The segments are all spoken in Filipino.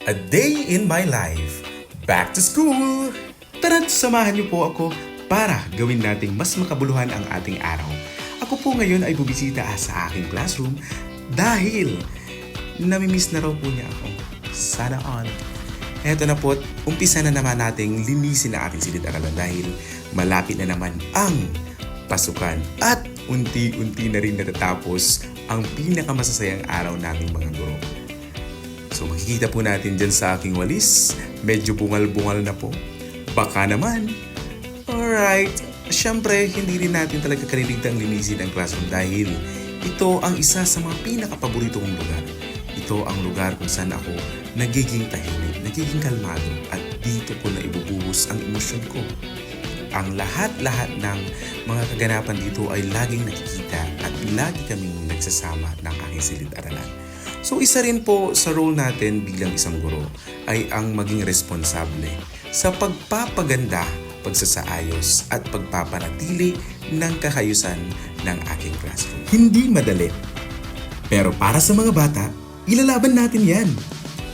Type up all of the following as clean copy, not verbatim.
A day in my life. Back to school! Tara't samahan niyo po ako para gawin nating mas makabuluhan ang ating araw. Ako po ngayon ay bubisita sa aking classroom dahil namimiss na raw po niya ako. Sana all. Eto na po, umpisa na naman nating linisin ang ating silid-aralan dahil malapit na naman ang pasukan at unti-unti na rin natatapos ang pinakamasasayang araw naming mga guro. So makikita po natin dyan sa aking walis, medyo bungal-bungal na po. Baka naman. Alright, syempre hindi rin natin talaga kaliligtang linisin ang classroom dahil ito ang isa sa mga pinakapaborito kong lugar. Ito ang lugar kung saan ako nagiging tahimik, nagiging kalmado at dito ko na ibubuhos ang emosyon ko. Ang lahat-lahat ng mga kaganapan dito ay laging nakikita at lagi kaming nagsasama ng aking silid-aralan. So isa rin po sa role natin bilang isang guro ay ang maging responsable sa pagpapaganda, pagsasaayos at pagpapanatili ng kakayusan ng aking classroom. Hindi madali. Pero para sa mga bata, ilalaban natin yan.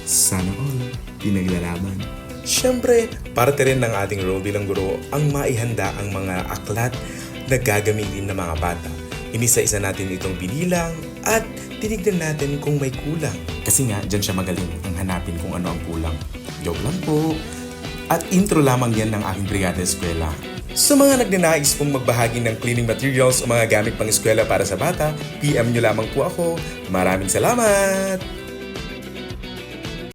Sana all, pinaglalaban. Siyempre, parte rin ng ating role bilang guro ang maihanda ang mga aklat na gagamitin ng mga bata. Inisa-isa natin itong binilang at tinignan natin kung may kulang. Kasi nga, dyan siya magaling ang hanapin kung ano ang kulang. Joke lang po. At intro lamang yan ng aking brigada eskwela. Sa mga nagnanais pong magbahagi ng cleaning materials o mga gamit pang eskwela para sa bata, PM nyo lamang po ako. Maraming salamat!